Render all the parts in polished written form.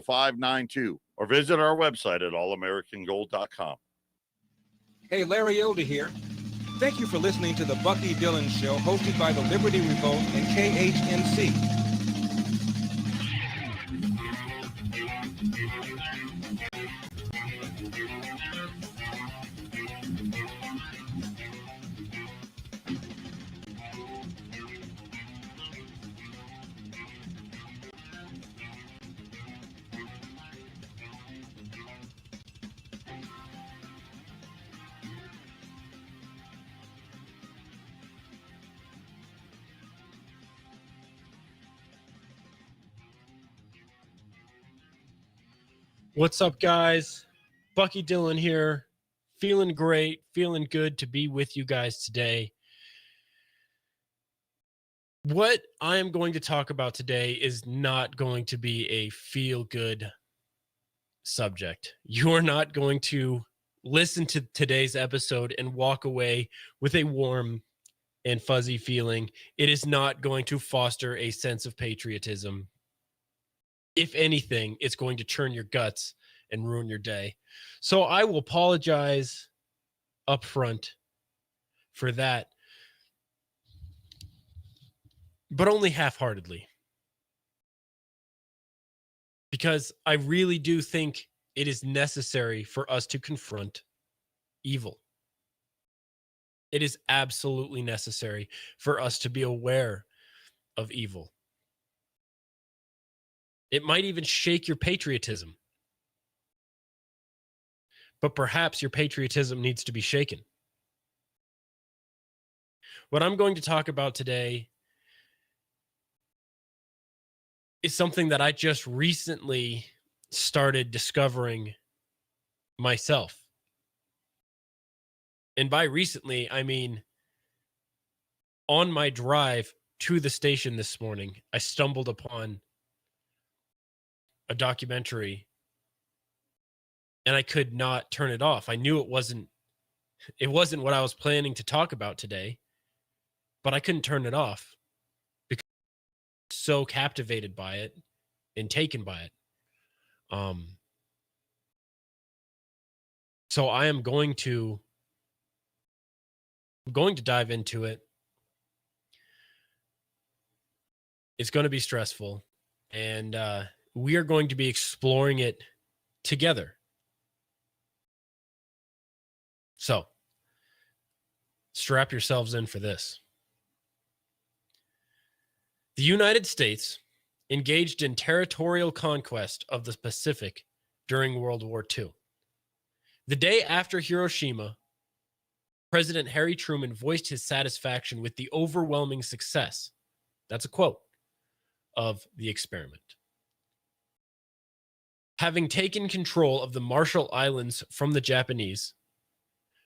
592 or visit our website at allamericangold.com. Hey, Larry Elder here. Thank you for listening to the Bucky Dillon Show, hosted by the Liberty Revolt and KHNC. What's up, guys? Bucky Dillon here. Feeling great, feeling good to be with you guys today. What I am going to talk about today is not going to be a feel-good subject. You are not going to listen to today's episode and walk away with a warm and fuzzy feeling. It is not going to foster a sense of patriotism. If anything, it's going to churn your guts and ruin your day. So I will apologize up front for that, but only half-heartedly. Because I really do think it is necessary for us to confront evil. It is absolutely necessary for us to be aware of evil. It might even shake your patriotism. But perhaps your patriotism needs to be shaken. What I'm going to talk about today is something that I just recently started discovering myself. And by recently, I mean on my drive to the station this morning, I stumbled upon a documentary and I could not turn it off. I knew it wasn't what I was planning to talk about today, but I couldn't turn it off because I was so captivated by it and taken by it. So I am going to dive into it. It's going to be stressful, and we are going to be exploring it together. So, strap yourselves in for this. The United States engaged in territorial conquest of the Pacific during World War II. The day after Hiroshima, President Harry Truman voiced his satisfaction with the overwhelming success, that's a quote, of the experiment. Having taken control of the Marshall Islands from the Japanese,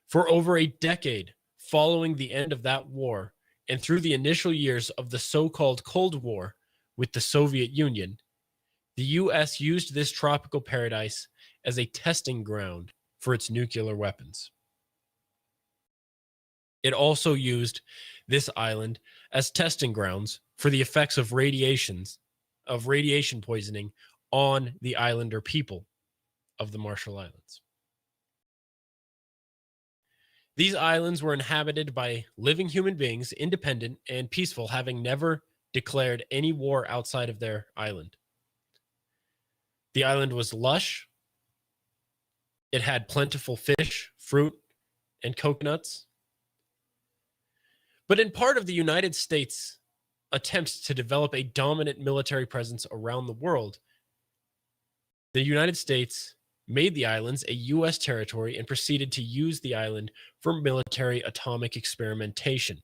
for over a decade following the end of that war and through the initial years of the so-called Cold War with the Soviet Union, the U.S. used this tropical paradise as a testing ground for its nuclear weapons. It also used this island as testing grounds for the effects of radiation poisoning on the islander people of the Marshall Islands. These islands were inhabited by living human beings, independent and peaceful, having never declared any war outside of their island. The island was lush. It had plentiful fish, fruit, and coconuts. But in part of the United States' attempts to develop a dominant military presence around the world, the United States made the islands a U.S. territory and proceeded to use the island for military atomic experimentation.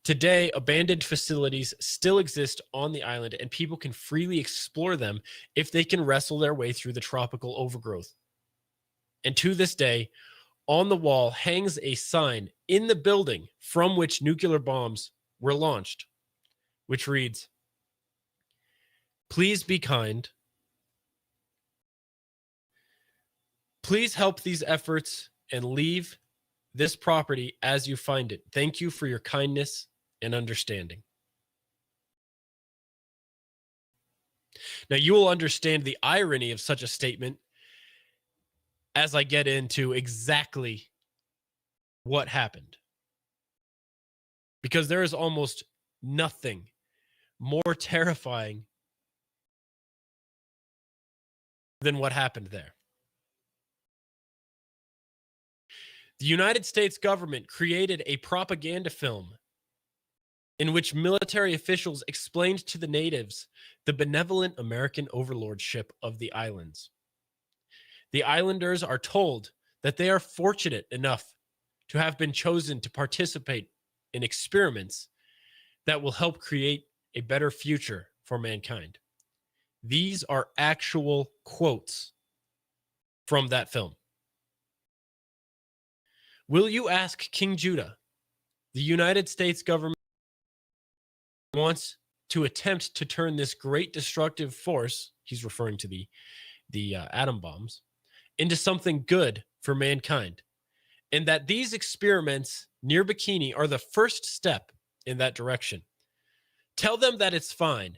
Today, abandoned facilities still exist on the island, and people can freely explore them if they can wrestle their way through the tropical overgrowth. And to this day, on the wall hangs a sign in the building from which nuclear bombs were launched, which reads, "Please be kind. Please help these efforts and leave this property as you find it. Thank you for your kindness and understanding." Now, you will understand the irony of such a statement as I get into exactly what happened. Because there is almost nothing more terrifying than what happened there. The United States government created a propaganda film in which military officials explained to the natives the benevolent American overlordship of the islands. The islanders are told that they are fortunate enough to have been chosen to participate in experiments that will help create a better future for mankind. These are actual quotes from that film. Will you ask King Judah, the United States government wants to attempt to turn this great destructive force, he's referring to the atom bombs, into something good for mankind, and that these experiments near Bikini are the first step in that direction. Tell them that it's fine.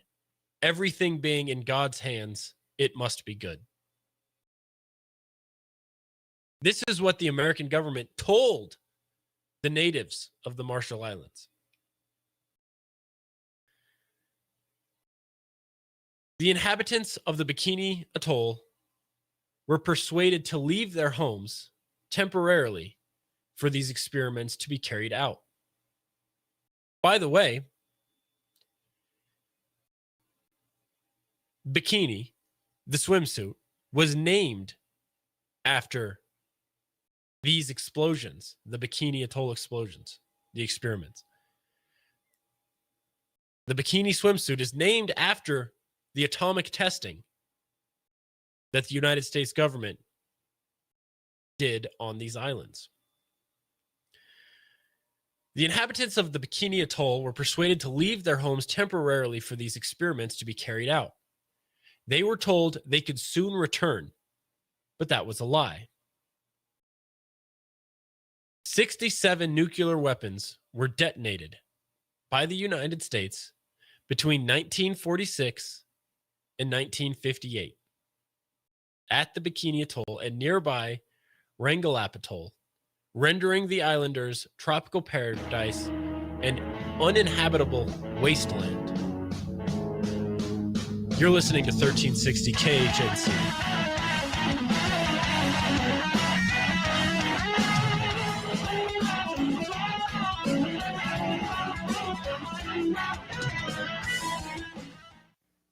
Everything being in God's hands, it must be good. This is what the American government told the natives of the Marshall Islands. The inhabitants of the Bikini Atoll were persuaded to leave their homes temporarily for these experiments to be carried out. By the way, Bikini, the swimsuit, was named after these explosions, the Bikini Atoll explosions, the experiments. The bikini swimsuit is named after the atomic testing that the United States government did on these islands. The inhabitants of the Bikini Atoll were persuaded to leave their homes temporarily for these experiments to be carried out. They were told they could soon return, but that was a lie. 67 nuclear weapons were detonated by the United States between 1946 and 1958 at the Bikini Atoll and nearby Rangalap Atoll, rendering the islanders tropical paradise and uninhabitable wasteland. You're listening to 1360 KHNC.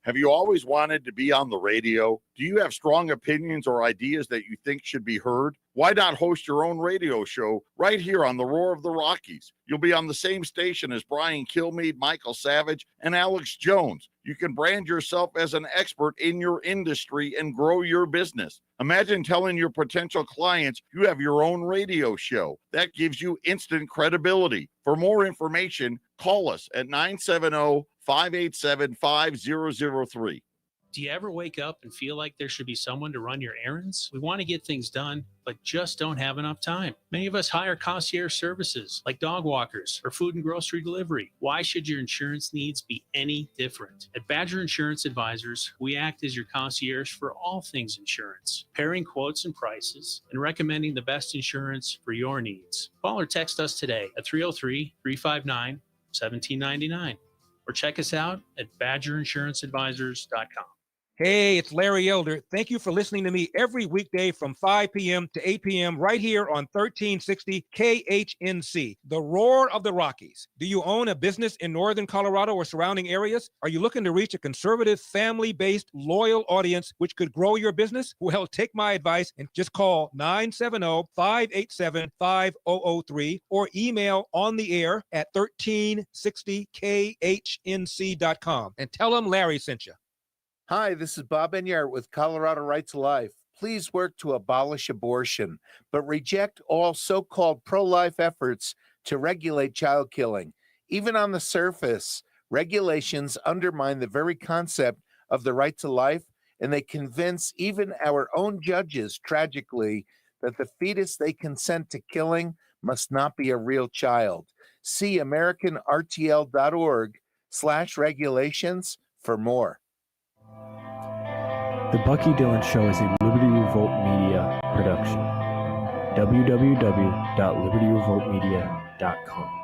Have you always wanted to be on the radio? Do you have strong opinions or ideas that you think should be heard? Why not host your own radio show right here on the Roar of the Rockies? You'll be on the same station as Brian Kilmeade, Michael Savage, and Alex Jones. You can brand yourself as an expert in your industry and grow your business. Imagine telling your potential clients you have your own radio show. That gives you instant credibility. For more information, call us at 970-587-5003. Do you ever wake up and feel like there should be someone to run your errands? We want to get things done, but just don't have enough time. Many of us hire concierge services like dog walkers or food and grocery delivery. Why should your insurance needs be any different? At Badger Insurance Advisors, we act as your concierge for all things insurance, pairing quotes and prices, and recommending the best insurance for your needs. Call or text us today at 303-359-1799 or check us out at badgerinsuranceadvisors.com. Hey, it's Larry Elder. Thank you for listening to me every weekday from 5 p.m. to 8 p.m. right here on 1360 KHNC, the Roar of the Rockies. Do you own a business in northern Colorado or surrounding areas? Are you looking to reach a conservative, family-based, loyal audience which could grow your business? Well, take my advice and just call 970-587-5003 or email on the air at 1360khnc.com and tell them Larry sent you. Hi, this is Bob Enyart with Colorado Right to Life. Please work to abolish abortion, but reject all so-called pro-life efforts to regulate child killing. Even on the surface, regulations undermine the very concept of the right to life, and they convince even our own judges, tragically, that the fetus they consent to killing must not be a real child. See AmericanRTL.org/regulations for more. The Bucky Dillon Show is a Liberty Revolt Media production. www.libertyrevoltmedia.com.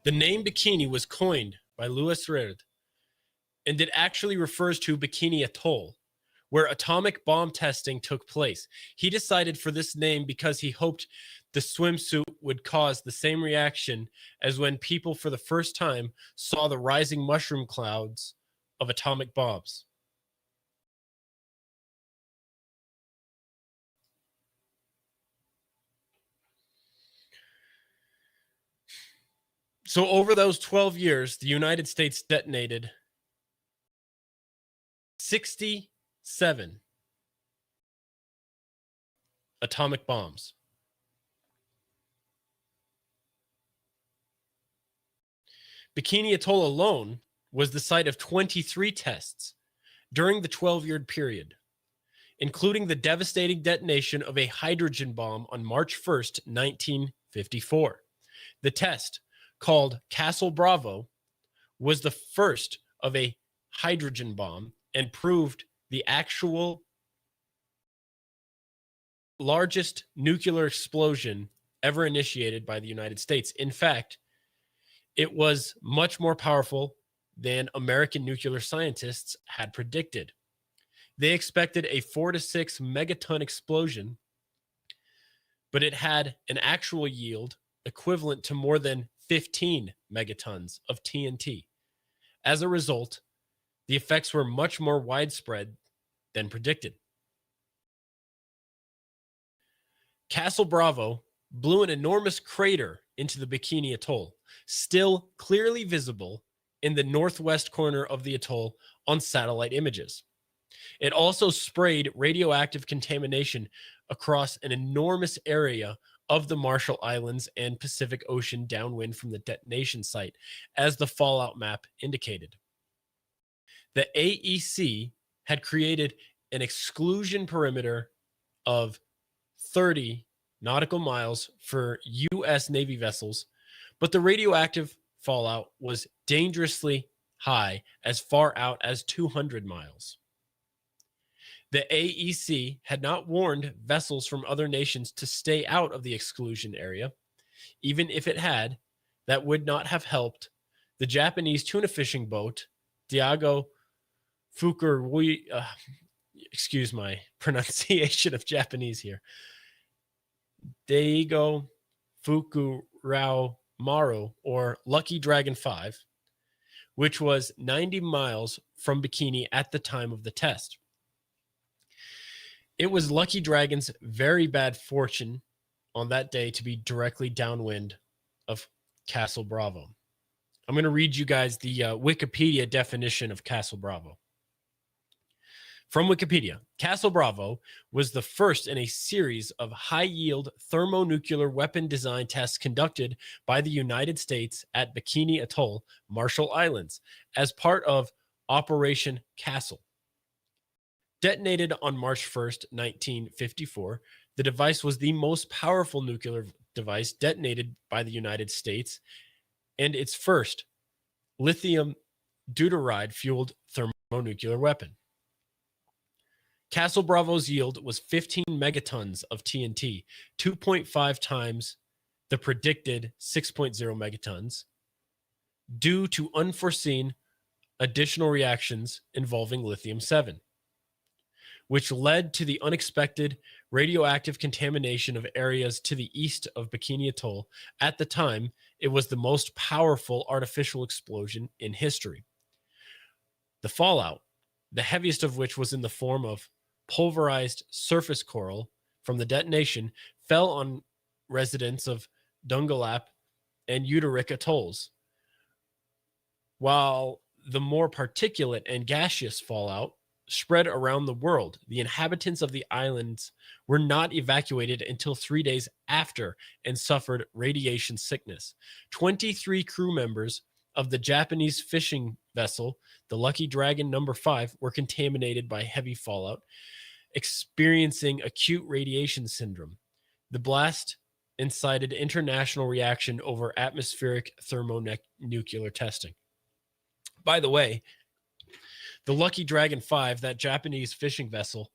The name bikini was coined by Louis Reard, and it actually refers to Bikini Atoll, where atomic bomb testing took place. He decided for this name because he hoped the swimsuit would cause the same reaction as when people for the first time saw the rising mushroom clouds of atomic bombs. So over those 12 years, the United States detonated 67 atomic bombs. Bikini Atoll alone was the site of 23 tests during the 12-year period, including the devastating detonation of a hydrogen bomb on March 1st, 1954. The test, called Castle Bravo, was the first of a hydrogen bomb and proved the actual largest nuclear explosion ever initiated by the United States. In fact, it was much more powerful than American nuclear scientists had predicted. They expected a 4 to 6 megaton explosion, but it had an actual yield equivalent to more than 15 megatons of TNT. As a result, the effects were much more widespread than predicted. Castle Bravo blew an enormous crater into the Bikini Atoll, still clearly visible in the northwest corner of the atoll on satellite images. It also sprayed radioactive contamination across an enormous area of the Marshall Islands and Pacific Ocean downwind from the detonation site, as the fallout map indicated. The AEC had created an exclusion perimeter of 30 nautical miles for U.S. Navy vessels, but the radioactive fallout was dangerously high as far out as 200 miles. The AEC had not warned vessels from other nations to stay out of the exclusion area. Even if it had, that would not have helped the Japanese tuna fishing boat, Daigo Fukurui, excuse my pronunciation of Japanese here, Daigo Fukurau-maru, or Lucky Dragon 5, which was 90 miles from Bikini at the time of the test. It was Lucky Dragon's very bad fortune on that day to be directly downwind of Castle Bravo. I'm going to read you guys the Wikipedia definition of Castle Bravo. From Wikipedia, Castle Bravo was the first in a series of high-yield thermonuclear weapon design tests conducted by the United States at Bikini Atoll, Marshall Islands, as part of Operation Castle. Detonated on March 1st, 1954, the device was the most powerful nuclear device detonated by the United States and its first lithium deuteride-fueled thermonuclear weapon. Castle Bravo's yield was 15 megatons of TNT, 2.5 times the predicted 6.0 megatons, due to unforeseen additional reactions involving lithium-7, which led to the unexpected radioactive contamination of areas to the east of Bikini Atoll. At the time, it was the most powerful artificial explosion in history. The fallout, the heaviest of which was in the form of pulverized surface coral from the detonation, fell on residents of Dungalap and Uterik atolls, while the more particulate and gaseous fallout spread around the world. The inhabitants of the islands were not evacuated until 3 days after and suffered radiation sickness. 23 crew members of the Japanese fishing vessel, the Lucky Dragon No. 5, were contaminated by heavy fallout, experiencing acute radiation syndrome. The blast incited international reaction over atmospheric thermonuclear testing. By the way, the Lucky Dragon 5, that Japanese fishing vessel,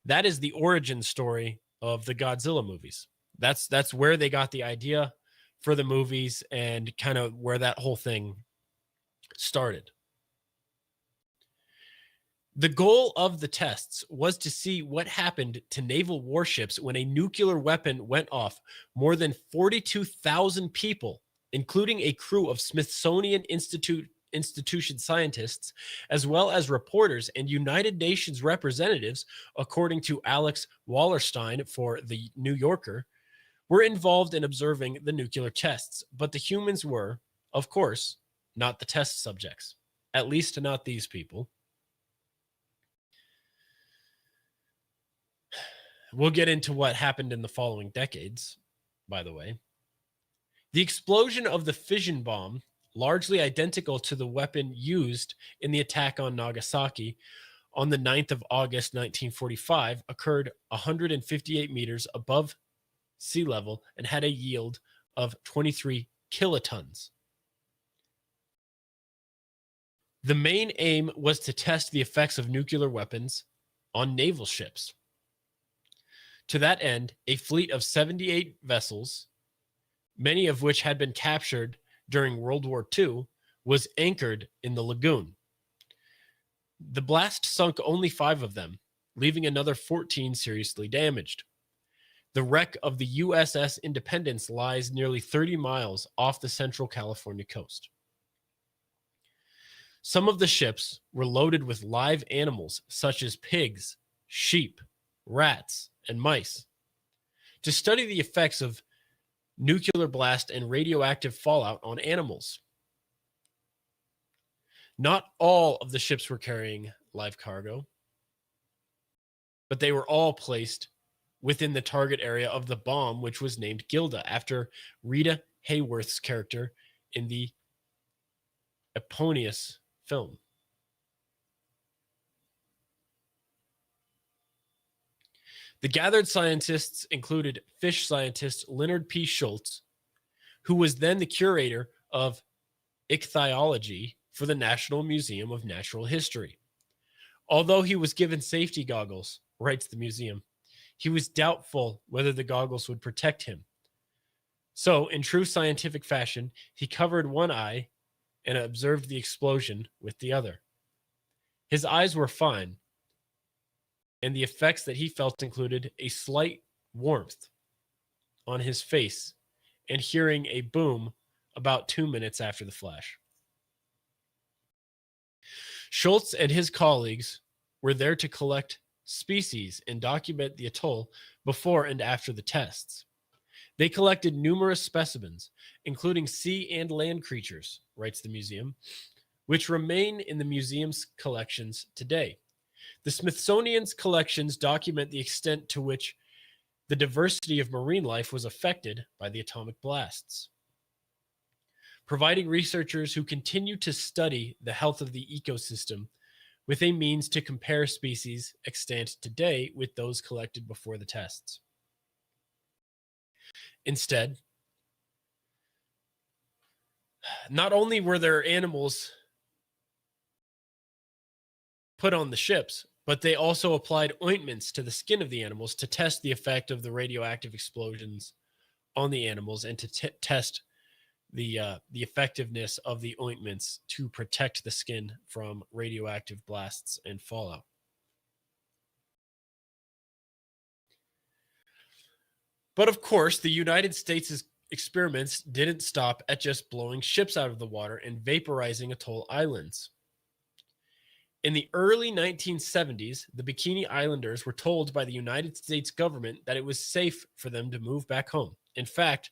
that is the origin story of the Godzilla movies. That's where they got the idea for the movies and kind of where that whole thing started. The goal of the tests was to see what happened to naval warships when a nuclear weapon went off. More than 42,000 people, including a crew of Smithsonian institution scientists, as well as reporters and United Nations representatives, according to Alex Wallerstein for The New Yorker, were involved in observing the nuclear tests. But the humans were, of course, not the test subjects, at least not these people. We'll get into what happened in the following decades, by the way. The explosion of the fission bomb, largely identical to the weapon used in the attack on Nagasaki on the 9th of August, 1945, occurred 158 meters above sea level and had a yield of 23 kilotons. The main aim was to test the effects of nuclear weapons on naval ships. To that end, a fleet of 78 vessels, many of which had been captured during World War II, was anchored in the lagoon. The blast sunk only 5 of them, leaving another 14 seriously damaged. The wreck of the USS Independence lies nearly 30 miles off the central California coast. Some of the ships were loaded with live animals such as pigs, sheep, rats, and mice to study the effects of nuclear blast and radioactive fallout on animals. Not all of the ships were carrying live cargo, but they were all placed within the target area of the bomb, which was named Gilda after Rita Hayworth's character in the eponymous film. The gathered scientists included fish scientist Leonard P. Schultz, who was then the curator of ichthyology for the National Museum of Natural History. Although he was given safety goggles, writes the museum, he was doubtful whether the goggles would protect him. So, in true scientific fashion, he covered one eye and observed the explosion with the other. His eyes were fine, and the effects that he felt included a slight warmth on his face and hearing a boom about 2 minutes after the flash. Schultz and his colleagues were there to collect species and document the atoll before and after the tests. They collected numerous specimens, including sea and land creatures, writes the museum, which remain in the museum's collections today. The Smithsonian's collections document the extent to which the diversity of marine life was affected by the atomic blasts, providing researchers who continue to study the health of the ecosystem with a means to compare species extant today with those collected before the tests. Instead, not only were there animals put on the ships, but they also applied ointments to the skin of the animals to test the effect of the radioactive explosions on the animals and to test the effectiveness of the ointments to protect the skin from radioactive blasts and fallout. But of course, the United States' experiments didn't stop at just blowing ships out of the water and vaporizing atoll islands. In the early 1970s, the Bikini Islanders were told by the United States government that it was safe for them to move back home. In fact,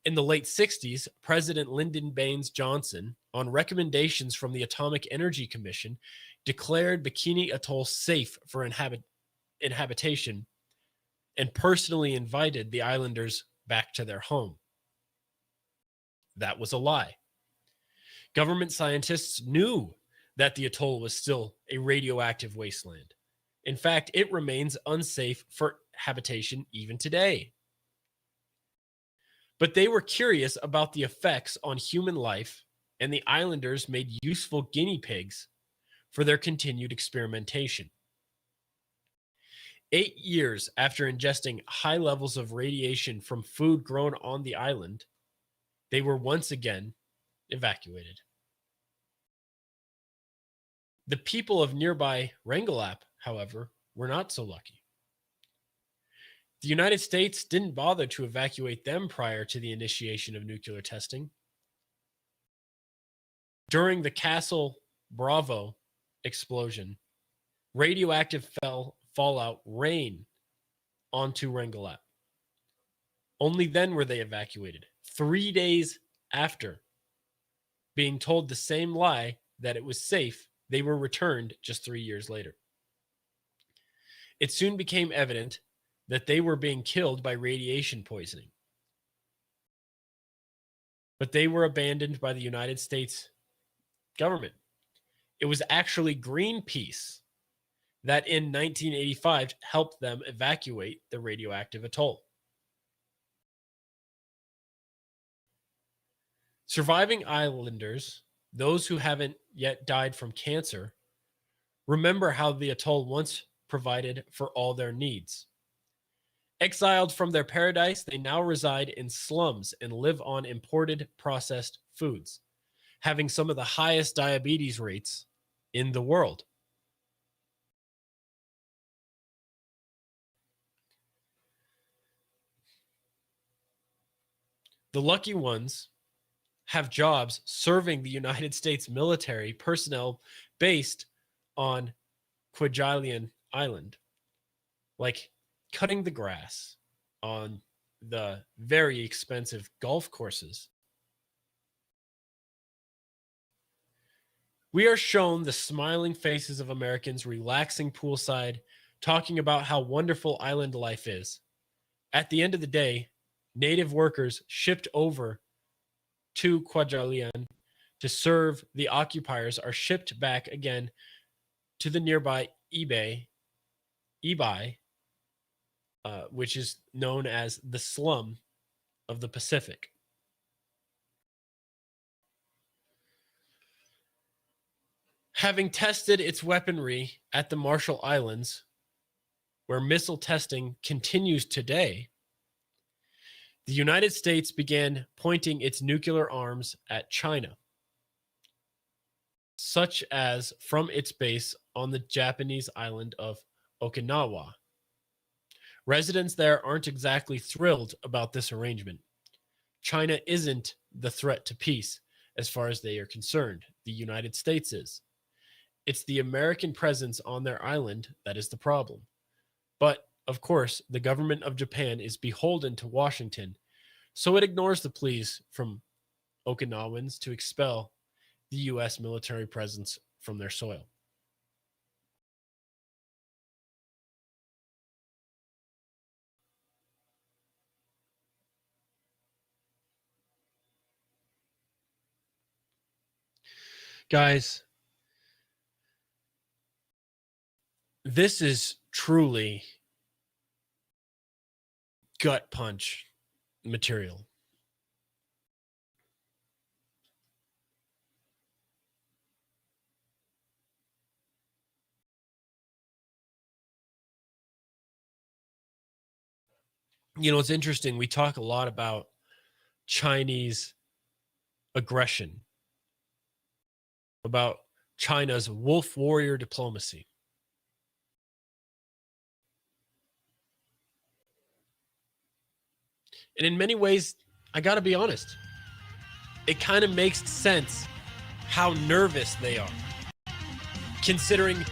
in the late 60s, President Lyndon Baines Johnson, on recommendations from the Atomic Energy Commission, declared Bikini Atoll safe for inhabitation, and personally invited the islanders back to their home. That was a lie. Government scientists knew that the atoll was still a radioactive wasteland. In fact, it remains unsafe for habitation even today. But they were curious about the effects on human life, and the islanders made useful guinea pigs for their continued experimentation. 8 years after ingesting high levels of radiation from food grown on the island, they were once again evacuated. The people of nearby Ringelap, however, were not so lucky. The United States didn't bother to evacuate them prior to the initiation of nuclear testing. During the Castle Bravo explosion, radioactive fallout rained onto Ringelap. Only then were they evacuated, 3 days after being told the same lie that it was safe. They were returned just 3 years later. It soon became evident that they were being killed by radiation poisoning. But they were abandoned by the United States government. It was actually Greenpeace that in 1985 helped them evacuate the radioactive atoll. Surviving islanders, those who haven't yet died from cancer, remember how the atoll once provided for all their needs. Exiled from their paradise, they now reside in slums and live on imported processed foods, having some of the highest diabetes rates in the world. The lucky ones have jobs serving the United States military personnel based on Kwajalein Island, like cutting the grass on the very expensive golf courses. We are shown the smiling faces of Americans relaxing poolside, talking about how wonderful island life is. At the end of the day, native workers shipped over to Kwajalein to serve the occupiers are shipped back again to the nearby Ebai, which is known as the slum of the Pacific. Having tested its weaponry at the Marshall Islands, where missile testing continues today, the United States began pointing its nuclear arms at China, such as from its base on the Japanese island of Okinawa. Residents there aren't exactly thrilled about this arrangement. China isn't the threat to peace as far as they are concerned. The United States is. It's the American presence on their island that is the problem. But, of course, the government of Japan is beholden to Washington, so it ignores the pleas from Okinawans to expel the U.S. military presence from their soil. Guys, this is truly gut punch material. You know, it's interesting. We talk a lot about Chinese aggression, about China's wolf warrior diplomacy. And in many ways, I got to be honest, it kind of makes sense how nervous they are. Considering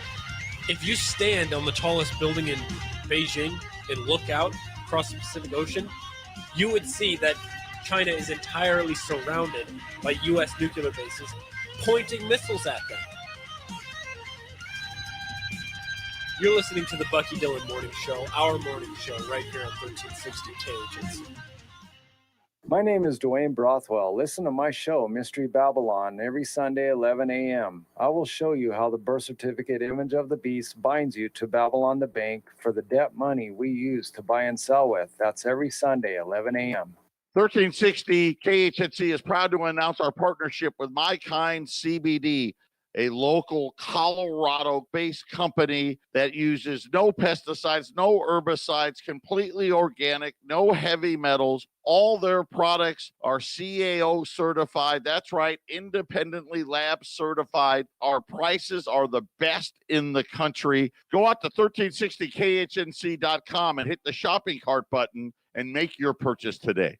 if you stand on the tallest building in Beijing and look out across the Pacific Ocean, you would see that China is entirely surrounded by U.S. nuclear bases pointing missiles at them. You're listening to the Bucky Dillon Morning Show, our morning show, right here on 1360 KHNC. My name is Dwayne Brothwell. Listen to my show, Mystery Babylon, every Sunday, 11 a.m. I will show you how the birth certificate image of the beast binds you to Babylon the bank for the debt money we use to buy and sell with. That's every Sunday, 11 a.m. 1360 KHNC is proud to announce our partnership with My Kind CBD, a local Colorado-based company that uses no pesticides, no herbicides, completely organic, no heavy metals. All their products are CAO certified. That's right, independently lab certified. Our prices are the best in the country. Go out to 1360khnc.com and hit the shopping cart button and make your purchase today.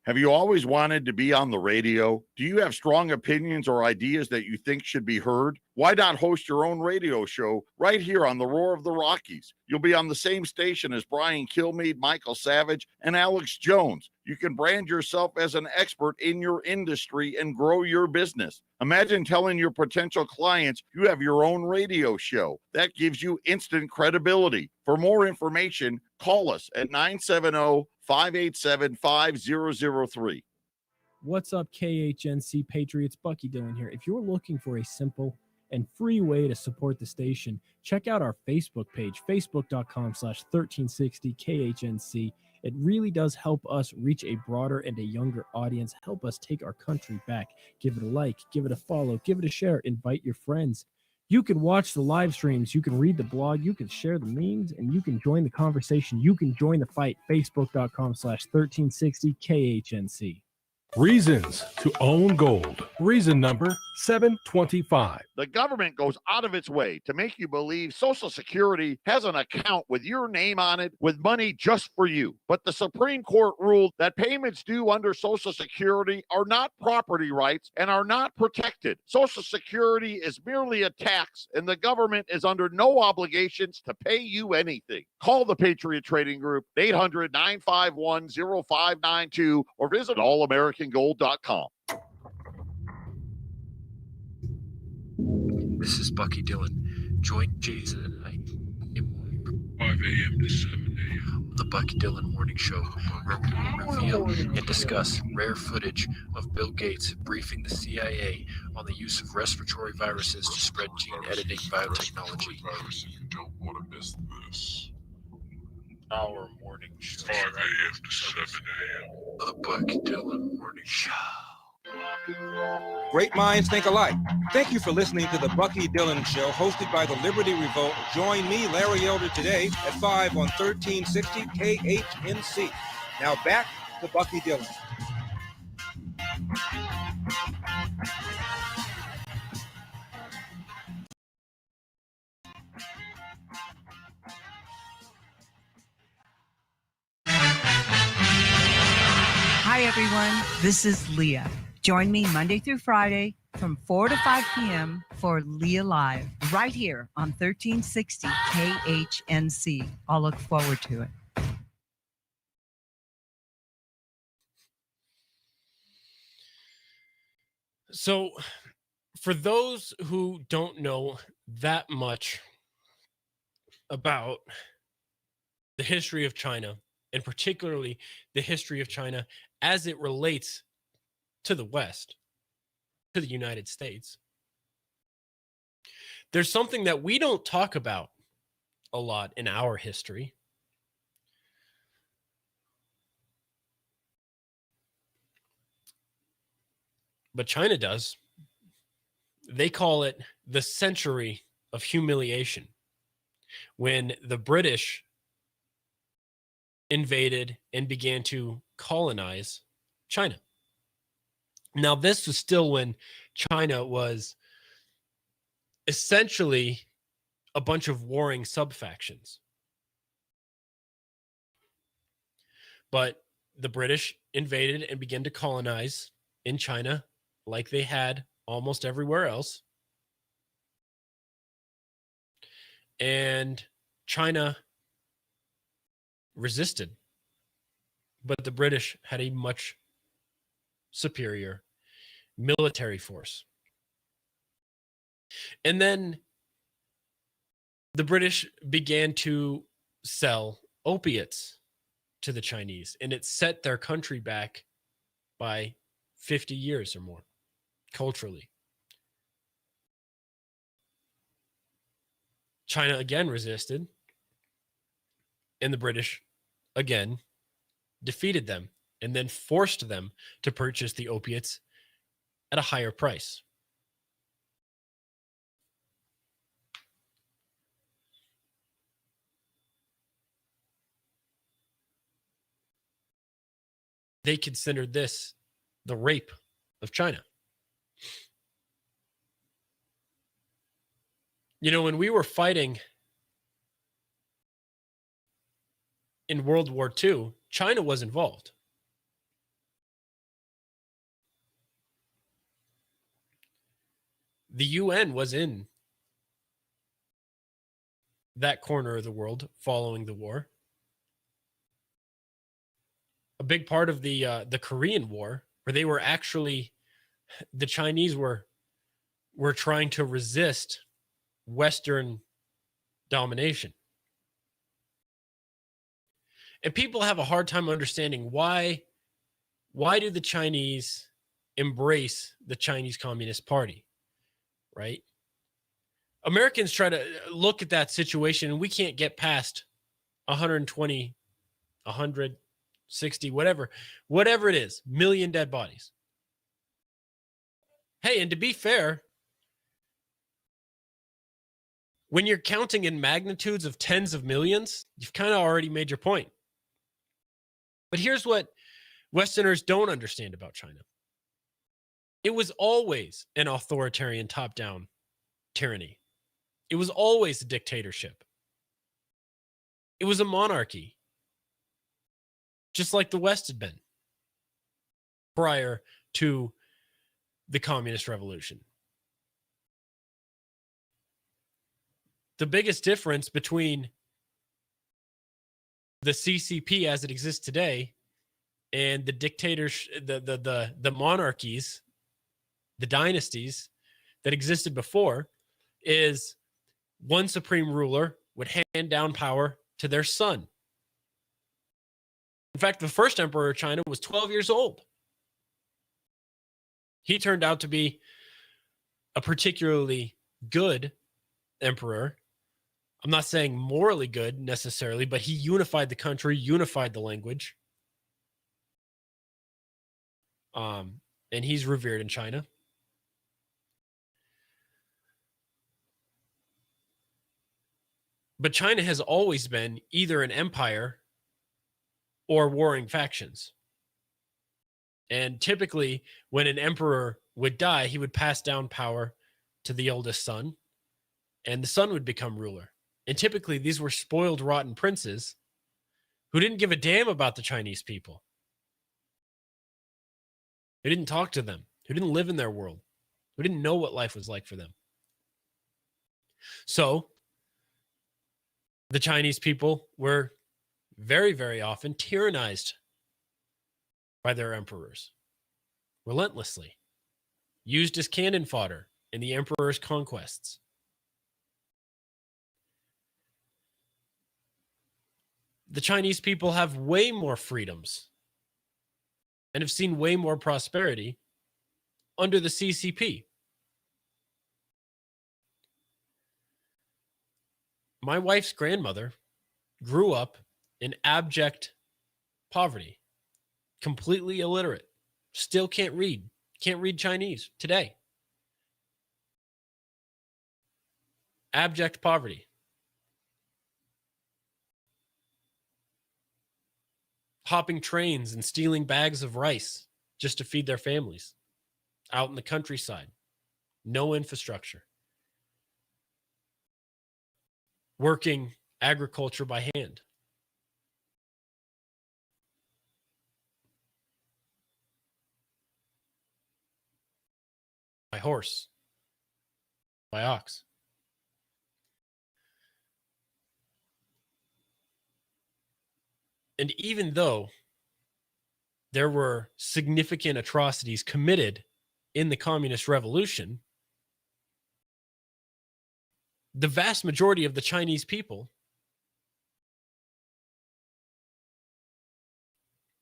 Have you always wanted to be on the radio? Do you have strong opinions or ideas that you think should be heard? Why not host your own radio show right here on the Roar of the Rockies? You'll be on the same station as Brian Kilmeade, Michael Savage, and Alex Jones. You can brand yourself as an expert in your industry and grow your business. Imagine telling your potential clients you have your own radio show. That gives you instant credibility. For more information, call us at 970-587-5003. What's up, KHNC Patriots? Bucky Dillon here. If you're looking for a simple and free way to support the station, check out our Facebook page, facebook.com/1360KHNC. It really does help us reach a broader and a younger audience, help us take our country back. Give it a like, give it a follow, give it a share, invite your friends. You can watch the live streams, you can read the blog, you can share the memes, and you can join the conversation. You can join the fight, facebook.com/1360KHNC. Reasons to own gold. Reason number 725. The government goes out of its way to make you believe Social Security has an account with your name on it with money just for you. But the Supreme Court ruled that payments due under Social Security are not property rights and are not protected. Social Security is merely a tax, and the government is under no obligations to pay you anything. Call the Patriot Trading Group, 800-951-0592, or visit allamericangold.com. This is Bucky Dillon. Join Jason tonight at 5 a.m. to 7 a.m. the Bucky Dillon Morning Show, where we will reveal and discuss rare footage of Bill Gates briefing the CIA on the use of respiratory viruses to spread gene-editing biotechnology. You don't want to miss this. Our morning show. 5 a.m. to 7 a.m. The Bucky Dillon Morning Show. Great minds think alike. Thank you for listening to the Bucky Dillon Show, hosted by the Liberty Revolt. Join me, Larry Elder, today at 5 on 1360 KHNC. Now back to Bucky Dillon. Hi, everyone. This is Leah. Join me Monday through Friday from 4 to 5 p.m. for Leah Live, right here on 1360 KHNC. I'll look forward to it. So, for those who don't know that much about the history of China, and particularly the history of China as it relates to the West, to the United States, there's something that we don't talk about a lot in our history. But China does. They call it the century of humiliation, when the British invaded and began to colonize China. Now, this was still when China was essentially a bunch of warring sub-factions. But the British invaded and began to colonize in China like they had almost everywhere else. And China resisted. But the British had a much superior military force. And then the British began to sell opiates to the Chinese, and it set their country back by 50 years or more culturally. China again resisted, and the British again defeated them and then forced them to purchase the opiates at a higher price. They considered this the rape of China. You know, when we were fighting in World War II, China was involved. The UN was in that corner of the world following the war. A big part of the Korean War, where they were actually, the Chinese were trying to resist Western domination. And people have a hard time understanding why do the Chinese embrace the Chinese Communist Party, right? Americans try to look at that situation, and we can't get past 120, 160, whatever it is, million dead bodies. Hey, and to be fair, when you're counting in magnitudes of tens of millions, you've kind of already made your point. But here's what Westerners don't understand about China. It was always an authoritarian top-down tyranny. It was always a dictatorship. It was a monarchy, just like the West had been prior to the Communist Revolution. The biggest difference between the CCP as it exists today and the dictators, the monarchies, the dynasties that existed before, is one supreme ruler would hand down power to their son. In fact, the first emperor of China was 12 years old. He turned out to be a particularly good emperor. I'm not saying morally good necessarily, but he unified the country, unified the language. And he's revered in China. But China has always been either an empire or warring factions. And typically, when an emperor would die, he would pass down power to the oldest son, and the son would become ruler. And typically, these were spoiled, rotten princes who didn't give a damn about the Chinese people, who didn't talk to them, who didn't live in their world, who didn't know what life was like for them. So, the Chinese people were very, very often tyrannized by their emperors, relentlessly, used as cannon fodder in the emperor's conquests. The Chinese people have way more freedoms and have seen way more prosperity under the CCP. My wife's grandmother grew up in abject poverty, completely illiterate, still can't read Chinese today. Abject poverty. Hopping trains and stealing bags of rice just to feed their families out in the countryside. No infrastructure. Working agriculture by hand. By horse. By ox. And even though there were significant atrocities committed in the Communist Revolution, the vast majority of the Chinese people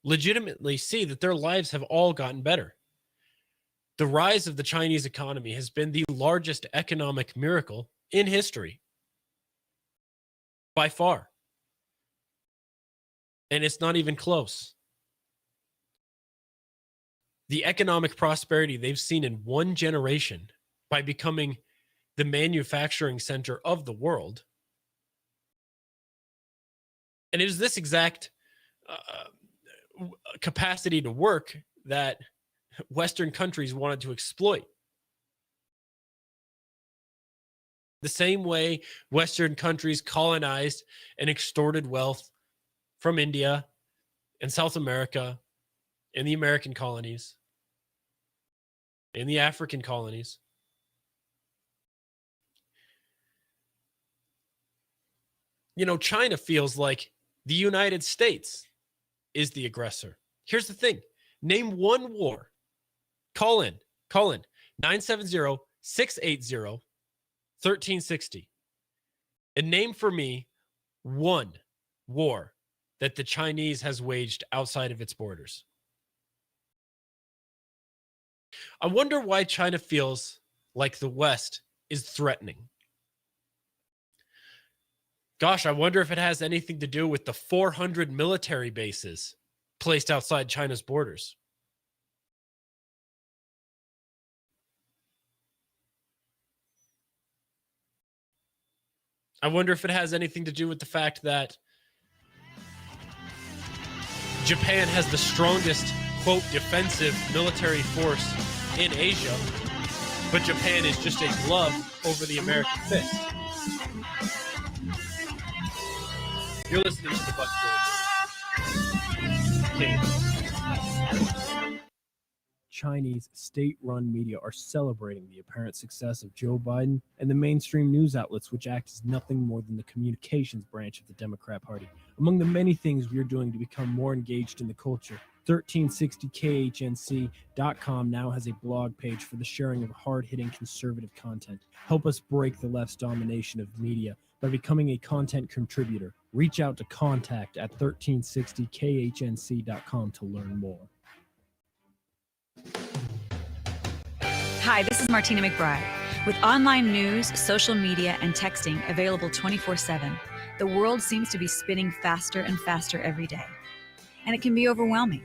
legitimately see that their lives have all gotten better. The rise of the Chinese economy has been the largest economic miracle in history, by far. And it's not even close. The economic prosperity they've seen in one generation by becoming the manufacturing center of the world. And it is this exact capacity to work that Western countries wanted to exploit. The same way Western countries colonized and extorted wealth from India and South America and the American colonies and the African colonies. You know, China feels like the United States is the aggressor. Here's the thing. Name one war. Call in 970-680-1360. And name for me one war that the Chinese has waged outside of its borders. I wonder why China feels like the West is threatening. Gosh, I wonder if it has anything to do with the 400 military bases placed outside China's borders. I wonder if it has anything to do with the fact that Japan has the strongest, quote, defensive military force in Asia, but Japan is just a glove over the American fist. You're listening to the Bucky Dillon. Chinese state-run media are celebrating the apparent success of Joe Biden and the mainstream news outlets, which act as nothing more than the communications branch of the Democrat Party. Among the many things we are doing to become more engaged in the culture, 1360khnc.com now has a blog page for the sharing of hard-hitting conservative content. Help us break the left's domination of media by becoming a content contributor. Reach out to contact at 1360khnc.com to learn more. Hi, this is Martina McBride. With online news, social media, and texting available 24/7, the world seems to be spinning faster and faster every day. And it can be overwhelming.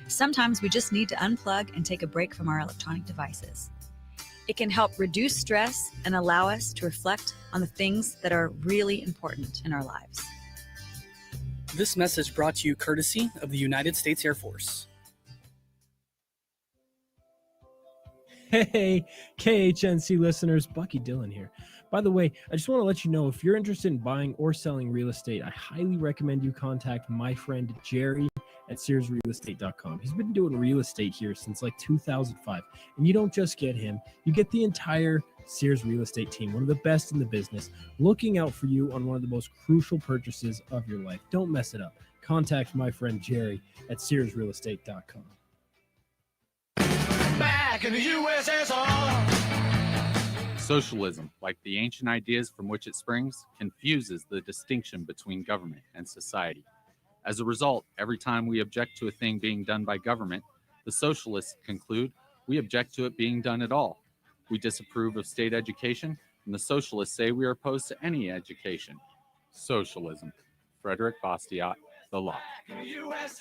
Sometimes we just need to unplug and take a break from our electronic devices. It can help reduce stress and allow us to reflect on the things that are really important in our lives. This message brought to you courtesy of the United States Air Force. Hey, KHNC listeners, Bucky Dillon here. By the way, I just want to let you know, if you're interested in buying or selling real estate, I highly recommend you contact my friend Jerry at SearsRealEstate.com. He's been doing real estate here since like 2005. And you don't just get him, you get the entire Sears Real Estate team, one of the best in the business, looking out for you on one of the most crucial purchases of your life. Don't mess it up. Contact my friend Jerry at SearsRealEstate.com. Back in the USSR. Socialism, like the ancient ideas from which it springs, confuses the distinction between government and society. As a result, every time we object to a thing being done by government, the socialists conclude we object to it being done at all. We disapprove of state education, and the socialists say we are opposed to any education. Socialism. Frederick Bastiat, The Law.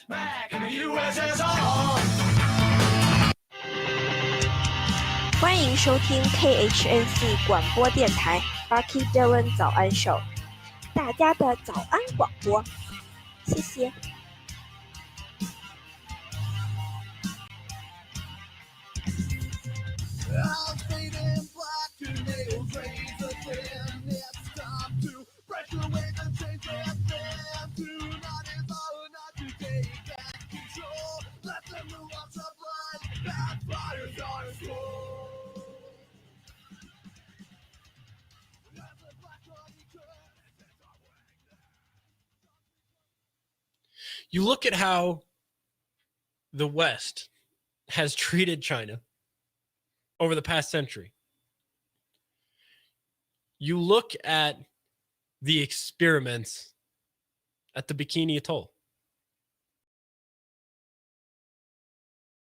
Back in the USSR. 欢迎收听 KHNC 广播电台 Bucky Dillon 早安秀，大家的早安广播，谢谢。You look at how the West has treated China over the past century. You look at the experiments at the Bikini Atoll.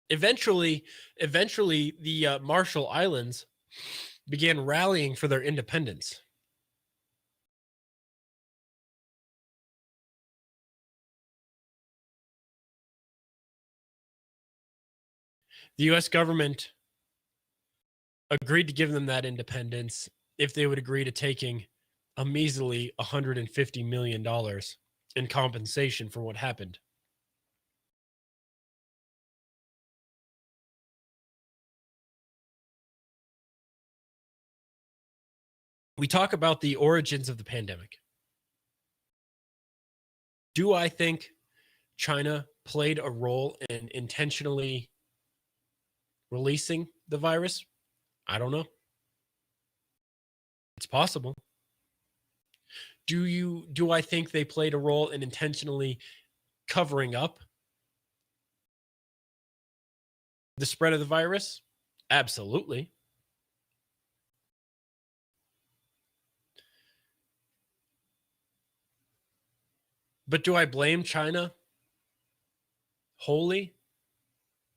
Eventually, the Marshall Islands began rallying for their independence. The U.S. government agreed to give them that independence if they would agree to taking a measly $150 million in compensation for what happened. We talk about the origins of the pandemic. Do I think China played a role in intentionally releasing the virus? I don't know. It's possible. Do I think they played a role in intentionally covering up the spread of the virus? Absolutely. But do I blame China wholly?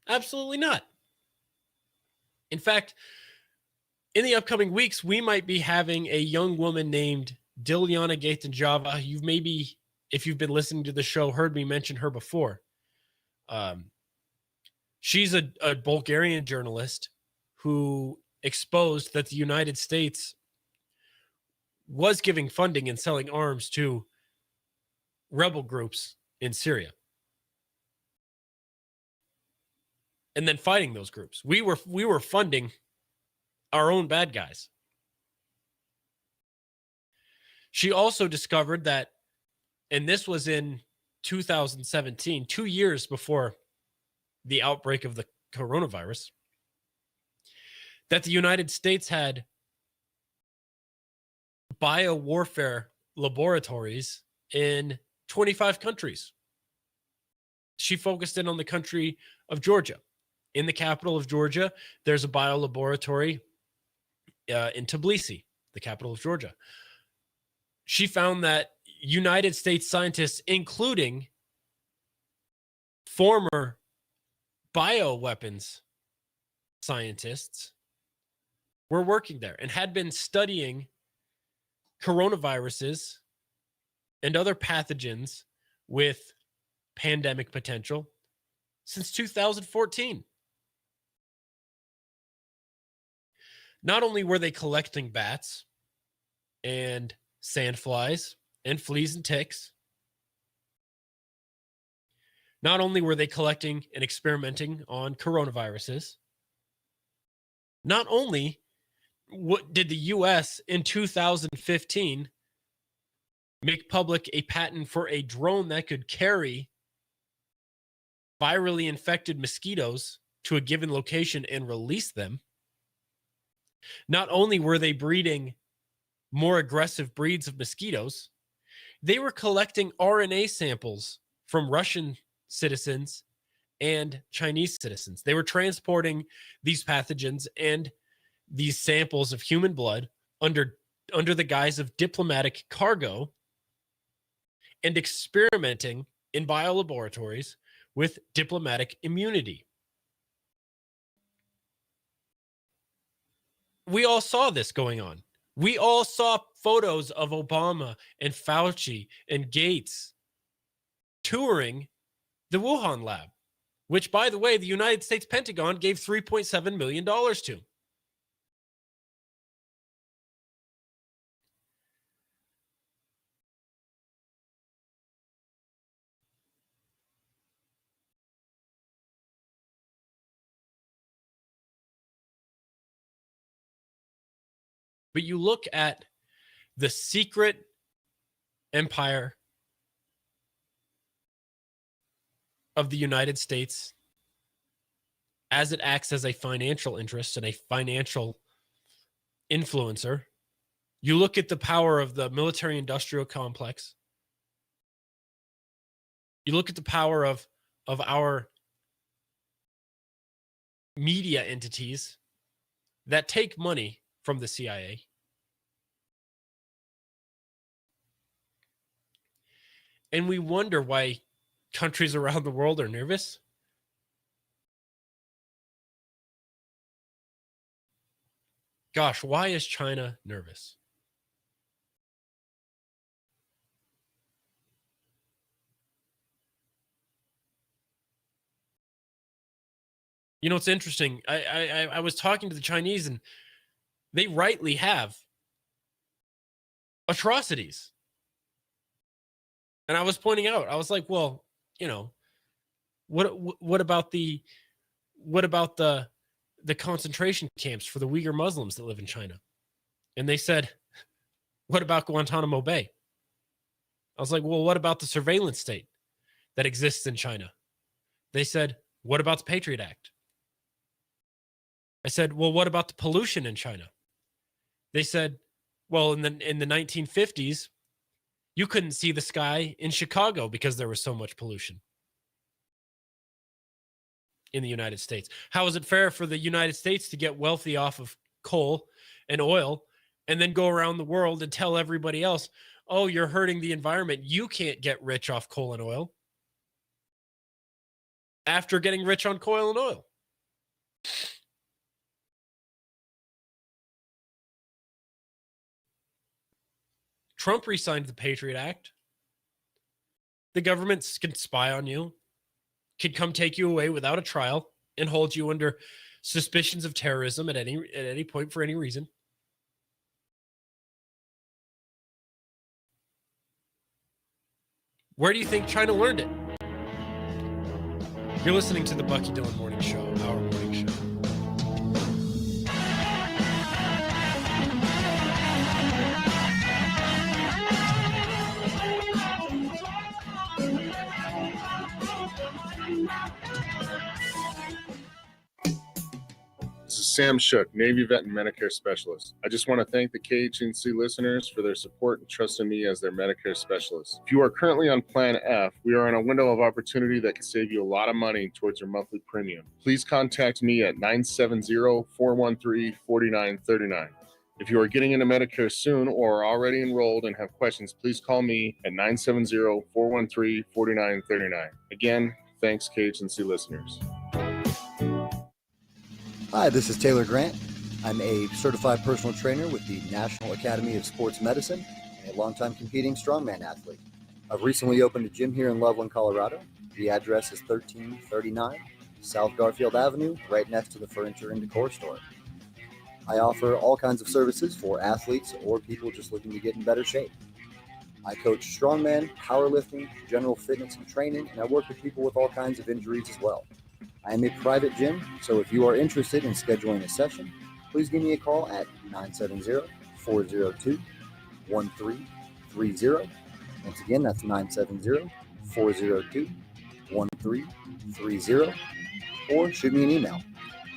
Absolutely not. In fact, in the upcoming weeks, we might be having a young woman named Diliana Gatanjava. You've maybe, if you've been listening to the show, heard me mention her before. She's a Bulgarian journalist who exposed that the United States was giving funding and selling arms to rebel groups in Syria, and then fighting those groups. We were funding our own bad guys. She also discovered that, and this was in 2017, 2 years before the outbreak of the coronavirus, that the United States had biowarfare laboratories in 25 countries. She focused in on the country of Georgia. In the capital of Georgia, there's a biolaboratory in Tbilisi, the capital of Georgia. She found that United States scientists, including former bioweapons scientists, were working there and had been studying coronaviruses and other pathogens with pandemic potential since 2014. Not only were they collecting bats and sandflies and fleas and ticks, not only were they collecting and experimenting on coronaviruses, not only did the US in 2015 make public a patent for a drone that could carry virally infected mosquitoes to a given location and release them. Not only were they breeding more aggressive breeds of mosquitoes, they were collecting RNA samples from Russian citizens and Chinese citizens. They were transporting these pathogens and these samples of human blood under the guise of diplomatic cargo and experimenting in biolaboratories with diplomatic immunity. We all saw this going on. We all saw photos of Obama and Fauci and Gates touring the Wuhan lab, which, by the way, the United States Pentagon gave $3.7 million to. But you look at the secret empire of the United States as it acts as a financial interest and a financial influencer. You look at the power of the military-industrial complex. You look at the power of our media entities that take money from the CIA And we wonder why countries around the world are nervous. Gosh, why is China nervous? You know, it's interesting. I was talking to the Chinese, and they rightly have atrocities. And I was pointing out, I was like, well, you know, what about the concentration camps for the Uyghur Muslims that live in China? And they said, what about Guantanamo Bay? I was like, well, what about the surveillance state that exists in China? They said, what about the Patriot Act? I said, well, what about the pollution in China? They said, well, in the 1950s, you couldn't see the sky in Chicago because there was so much pollution in the United States. How is it fair for the United States to get wealthy off of coal and oil and then go around the world and tell everybody else, oh, you're hurting the environment. You can't get rich off coal and oil after getting rich on coal and oil? Trump re-signed the Patriot Act. The government can spy on you, can come take you away without a trial and hold you under suspicions of terrorism at any point for any reason. Where do you think China learned it? You're listening to the Bucky Dillon Morning Show, our morning show. This is Sam Shook, Navy vet and Medicare specialist. I just want to thank the KHNC listeners for their support and trust in me as their Medicare specialist. If you are currently on Plan F, we are in a window of opportunity that can save you a lot of money towards your monthly premium. Please contact me at 970-413-4939. If you are getting into Medicare soon or are already enrolled and have questions, please call me at 970-413-4939. Again, thanks KHNC listeners. Hi, this is Taylor Grant. I'm a certified personal trainer with the National Academy of Sports Medicine and a longtime competing strongman athlete. I've recently opened a gym here in Loveland, Colorado. The address is 1339 South Garfield Avenue, right next to the Furniture and Decor store. I offer all kinds of services for athletes or people just looking to get in better shape. I coach strongman, powerlifting, general fitness and training, and I work with people with all kinds of injuries as well. I am a private gym, so if you are interested in scheduling a session, please give me a call at 970-402-1330. Once again, that's 970-402-1330, or shoot me an email,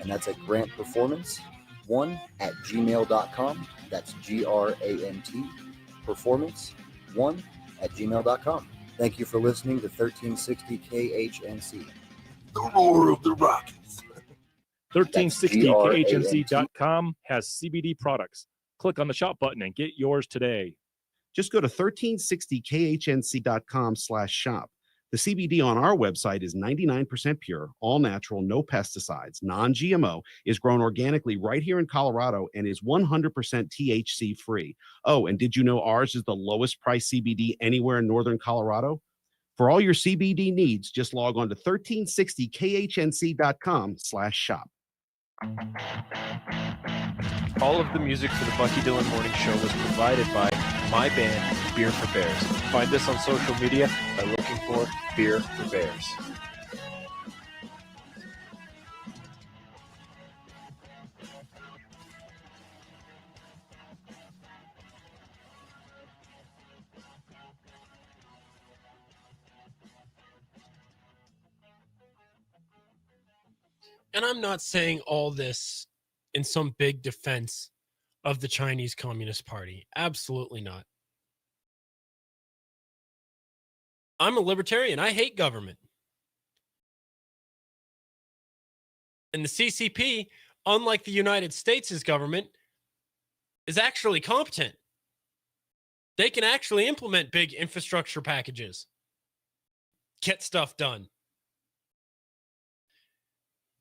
and that's at grantperformance1@gmail.com. That's GRANT performance1@gmail.com. Thank you for listening to 1360 KHNC. The roar of the Rockies. 1360KHNC.com has CBD products. Click on the shop button and get yours today. Just go to 1360KHNC.com/shop. The CBD on our website is 99% pure, all natural, no pesticides, non-GMO, is grown organically right here in Colorado, and is 100% THC free. Oh, and did you know ours is the lowest price CBD anywhere in Northern Colorado? For all your CBD needs, just log on to 1360KHNC.com/shop. All of the music for the Bucky Dillon Morning Show was provided by my band, Beer for Bears. Find us on social media by looking for Beer for Bears. And I'm not saying all this in some big defense of the Chinese Communist Party. Absolutely not. I'm a libertarian. I hate government. And the CCP, unlike the United States' government, is actually competent. They can actually implement big infrastructure packages. get stuff done.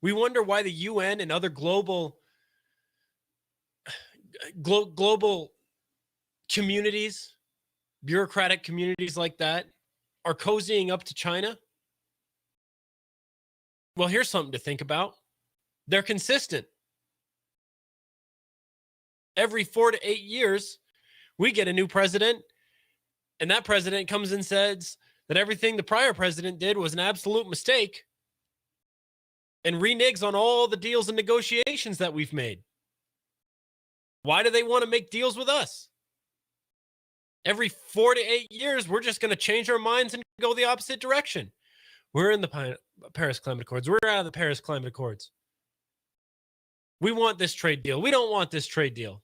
We wonder why the UN and other global communities, bureaucratic communities like that, are cozying up to China. Well, here's something to think about. They're consistent. Every 4 to 8 years, we get a new president, and that president comes and says that everything the prior president did was an absolute mistake and reneges on all the deals and negotiations that we've made. Why do they want to make deals with us? Every 4 to 8 years, we're just going to change our minds and go the opposite direction. We're in the Paris Climate Accords. We're out of the Paris Climate Accords. We want this trade deal. We don't want this trade deal.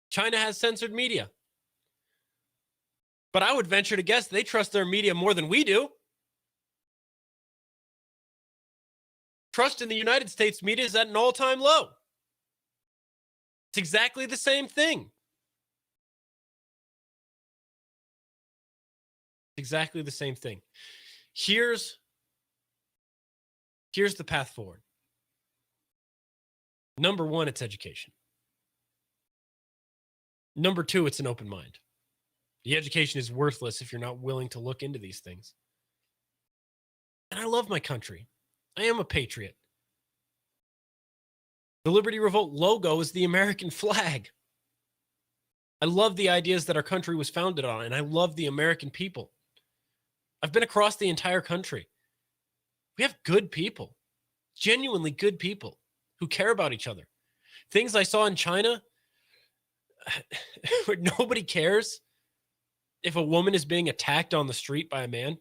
China has censored media. But I would venture to guess they trust their media more than we do. Trust in the United States media is at an all-time low. It's exactly the same thing. Exactly the same thing. Here's the path forward. Number one, it's education. Number two, it's an open mind. The education is worthless if you're not willing to look into these things. And I love my country. I am a patriot. The Liberty Revolt logo is the American flag. I love the ideas that our country was founded on, and I love the American people. I've been across the entire country. We have good people, genuinely good people who care about each other. Things I saw in China where nobody cares if a woman is being attacked on the street by a man.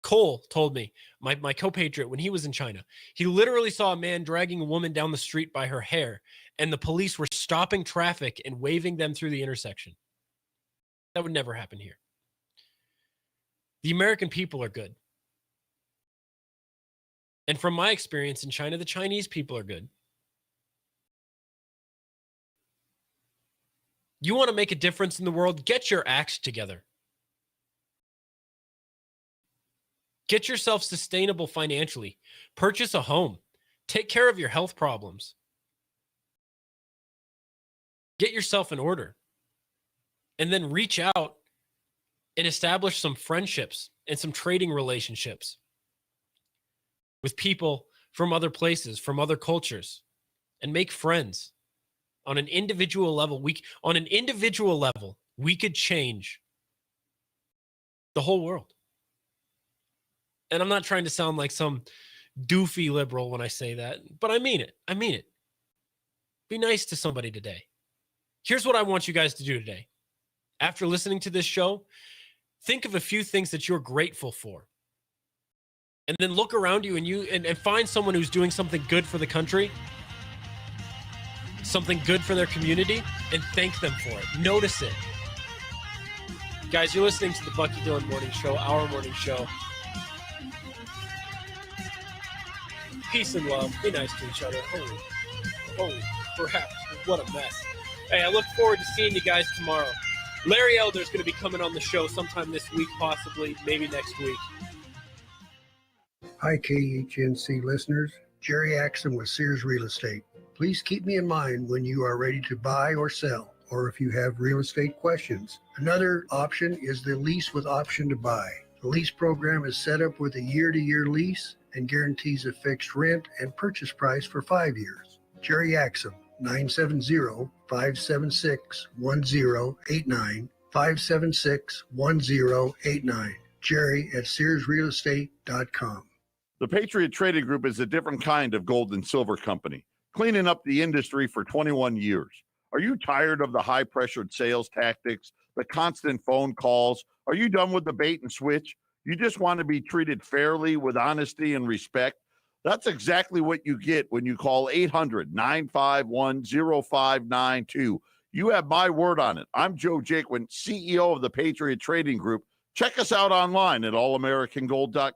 Cole told me, my co-patriot, when he was in China, he literally saw a man dragging a woman down the street by her hair, and the police were stopping traffic and waving them through the intersection. That would never happen here. The American people are good. And from my experience in China, the Chinese people are good. You want to make a difference in the world? Get your act together. Get yourself sustainable financially. Purchase a home. Take care of your health problems. Get yourself in order. And then reach out and establish some friendships and some trading relationships with people from other places, from other cultures, and make friends. On an individual level, we could change the whole world. And I'm not trying to sound like some doofy liberal when I say that, but I mean it. I mean it. Be nice to somebody today. Here's what I want you guys to do today. After listening to this show, think of a few things that you're grateful for. And then look around you and find someone who's doing something good for the country, something good for their community, and thank them for it. Notice it. Guys, you're listening to the Bucky Dillon Morning Show, our morning show. Peace and love. Be nice to each other. Holy crap. What a mess. Hey, I look forward to seeing you guys tomorrow. Larry Elder is going to be coming on the show sometime this week, possibly, maybe next week. Hi, KHNC listeners. Jerry Axon with Sears Real Estate. Please keep me in mind when you are ready to buy or sell, or if you have real estate questions. Another option is the lease with option to buy. The lease program is set up with a year-to-year lease and guarantees a fixed rent and purchase price for 5 years. Jerry Axum, 970-576-1089, 576-1089. Jerry at SearsRealEstate.com. The Patriot Trading Group is a different kind of gold and silver company, cleaning up the industry for 21 years. Are you tired of the high-pressured sales tactics, the constant phone calls? Are you done with the bait and switch? You just want to be treated fairly with honesty and respect? That's exactly what you get when you call 800-951-0592. You have my word on it. I'm Joe Jaquin, CEO of the Patriot Trading Group. Check us out online at allamericangold.com.